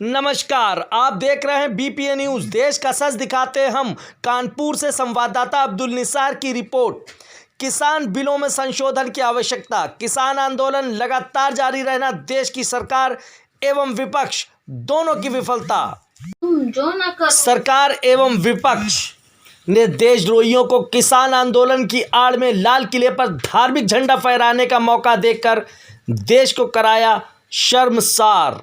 नमस्कार, आप देख रहे हैं बीपीए न्यूज। देश का सच दिखाते हम। कानपुर से संवाददाता अब्दुल निसार की रिपोर्ट। किसान बिलों में संशोधन की आवश्यकता। किसान आंदोलन लगातार जारी रहना देश की सरकार एवं विपक्ष दोनों की विफलता। सरकार एवं विपक्ष ने देशद्रोहियों को किसान आंदोलन की आड़ में लाल किले पर धार्मिक झंडा फहराने का मौका देकर देश को कराया शर्मसार।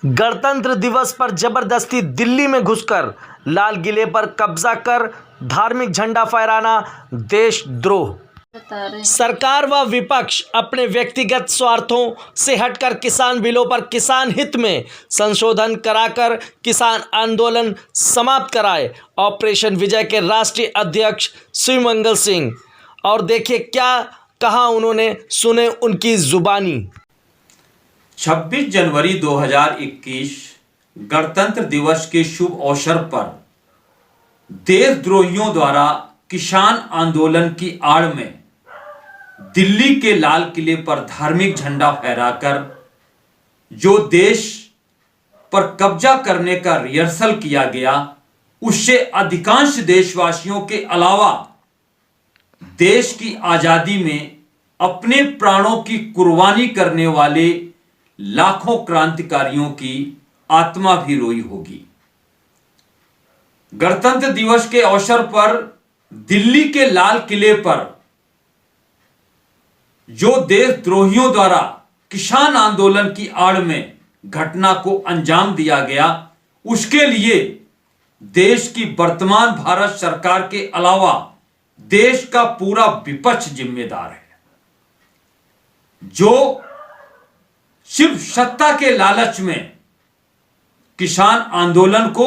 गणतंत्र दिवस पर जबरदस्ती दिल्ली में घुसकर लाल किले पर कब्जा कर धार्मिक झंडा फहराना देशद्रोह। सरकार व विपक्ष अपने व्यक्तिगत स्वार्थों से हटकर किसान बिलों पर किसान हित में संशोधन कराकर किसान आंदोलन समाप्त कराए। ऑपरेशन विजय के राष्ट्रीय अध्यक्ष शिवमंगल सिंह, और देखिए क्या कहा उन्होंने, सुने उनकी जुबानी। 26 जनवरी 2021 गणतंत्र दिवस के शुभ अवसर पर देशद्रोहियों द्वारा किसान आंदोलन की आड़ में दिल्ली के लाल किले पर धार्मिक झंडा फहराकर जो देश पर कब्जा करने का रिहर्सल किया गया, उससे अधिकांश देशवासियों के अलावा देश की आजादी में अपने प्राणों की कुर्बानी करने वाले लाखों क्रांतिकारियों की आत्मा भी रोई होगी। गणतंत्र दिवस के अवसर पर दिल्ली के लाल किले पर जो देशद्रोहियों द्वारा किसान आंदोलन की आड़ में घटना को अंजाम दिया गया, उसके लिए देश की वर्तमान भारत सरकार के अलावा देश का पूरा विपक्ष जिम्मेदार है, जो सिर्फ सत्ता के लालच में किसान आंदोलन को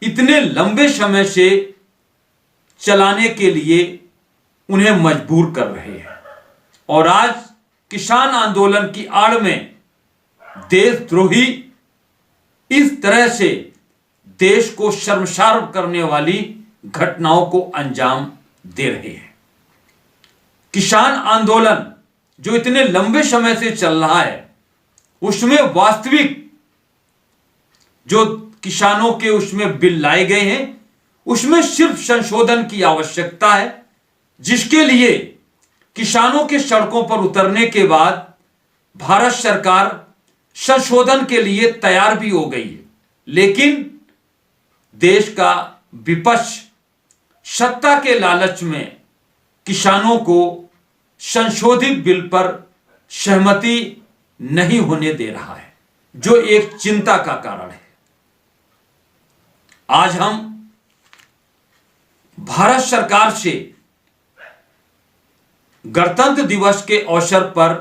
इतने लंबे समय से चलाने के लिए उन्हें मजबूर कर रहे हैं। और आज किसान आंदोलन की आड़ में देशद्रोही इस तरह से देश को शर्मसार करने वाली घटनाओं को अंजाम दे रहे हैं। किसान आंदोलन जो इतने लंबे समय से चल रहा है, उसमें वास्तविक जो किसानों के उसमें बिल लाए गए हैं, उसमें सिर्फ संशोधन की आवश्यकता है, जिसके लिए किसानों के सड़कों पर उतरने के बाद भारत सरकार संशोधन के लिए तैयार भी हो गई है। लेकिन देश का विपक्ष सत्ता के लालच में किसानों को संशोधित बिल पर सहमति नहीं होने दे रहा है, जो एक चिंता का कारण है। आज हम भारत सरकार से गणतंत्र दिवस के अवसर पर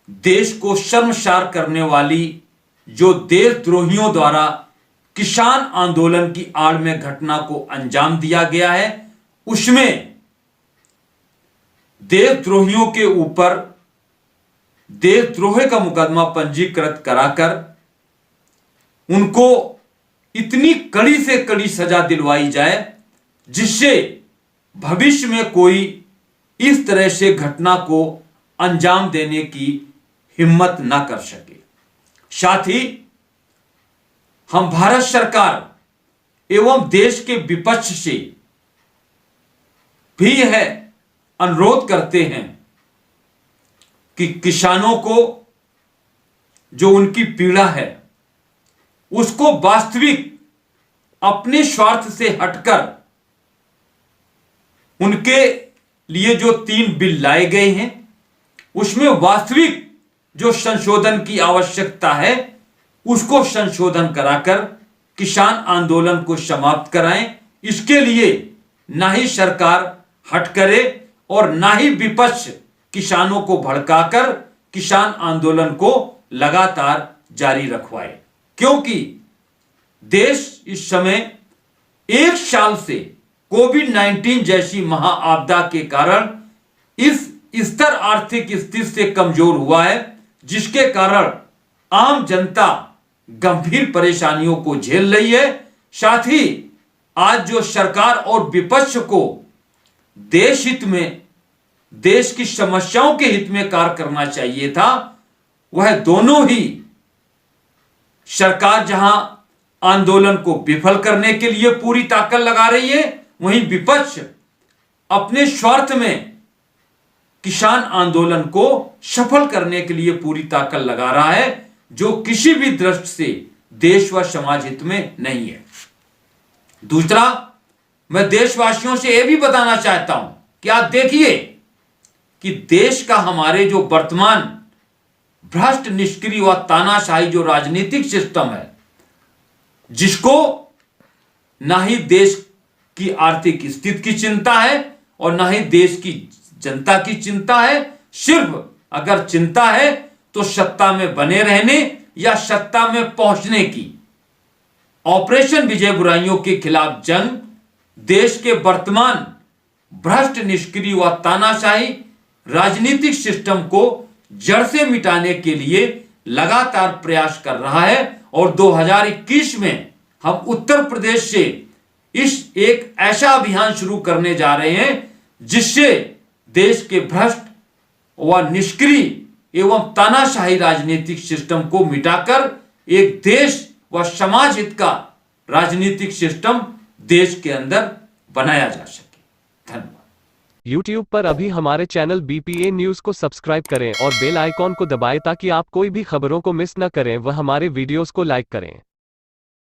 देश को शर्मसार करने वाली जो देशद्रोहियों द्वारा किसान आंदोलन की आड़ में घटना को अंजाम दिया गया है, उसमें देशद्रोहियों के ऊपर देशद्रोह का मुकदमा पंजीकृत कराकर उनको इतनी कड़ी से कड़ी सजा दिलवाई जाए, जिससे भविष्य में कोई इस तरह से घटना को अंजाम देने की हिम्मत ना कर सके। साथ ही हम भारत सरकार एवं देश के विपक्ष से भी है अनुरोध करते हैं कि किसानों को जो उनकी पीड़ा है, उसको वास्तविक अपने स्वार्थ से हटकर उनके लिए जो 3 बिल लाए गए हैं, उसमें वास्तविक जो संशोधन की आवश्यकता है, उसको संशोधन कराकर किसान आंदोलन को समाप्त कराएं। इसके लिए ना ही सरकार हट करे और ना ही विपक्ष किसानों को भड़काकर किसान आंदोलन को लगातार जारी रखवाए, क्योंकि देश इस समय 1 साल से कोविड-19 जैसी महाआपदा के कारण इस स्तर आर्थिक स्थिति से कमजोर हुआ है, जिसके कारण आम जनता गंभीर परेशानियों को झेल रही है। साथ ही आज जो सरकार और विपक्ष को देश हित में, देश की समस्याओं के हित में कार्य करना चाहिए था, वह दोनों ही सरकार जहां आंदोलन को विफल करने के लिए पूरी ताकत लगा रही है, वहीं विपक्ष अपने स्वार्थ में किसान आंदोलन को सफल करने के लिए पूरी ताकत लगा रहा है, जो किसी भी दृष्टि से देश व समाज हित में नहीं है। दूसरा, मैं देशवासियों से यह भी बताना चाहता हूं कि आप देखिए कि देश का हमारे जो वर्तमान भ्रष्ट, निष्क्रिय व तानाशाही जो राजनीतिक सिस्टम है, जिसको ना ही देश की आर्थिक स्थिति की चिंता है और ना ही देश की जनता की चिंता है, सिर्फ अगर चिंता है तो सत्ता में बने रहने या सत्ता में पहुंचने की। ऑपरेशन विजय बुराइयों के खिलाफ जंग देश के वर्तमान भ्रष्ट, निष्क्रिय व तानाशाही राजनीतिक सिस्टम को जड़ से मिटाने के लिए लगातार प्रयास कर रहा है और 2021 में हम उत्तर प्रदेश से इस एक ऐसा अभियान शुरू करने जा रहे हैं जिससे देश के भ्रष्ट व निष्क्रिय एवं तानाशाही राजनीतिक सिस्टम को मिटाकर एक देश व समाज हित का राजनीतिक सिस्टम देश के अंदर बनाया जा सके। धन्यवाद। YouTube पर अभी हमारे चैनल BPA न्यूज़ को सब्सक्राइब करें और बेल आइकॉन को दबाएं ताकि आप कोई भी खबरों को मिस न करें व हमारे वीडियोस को लाइक करें।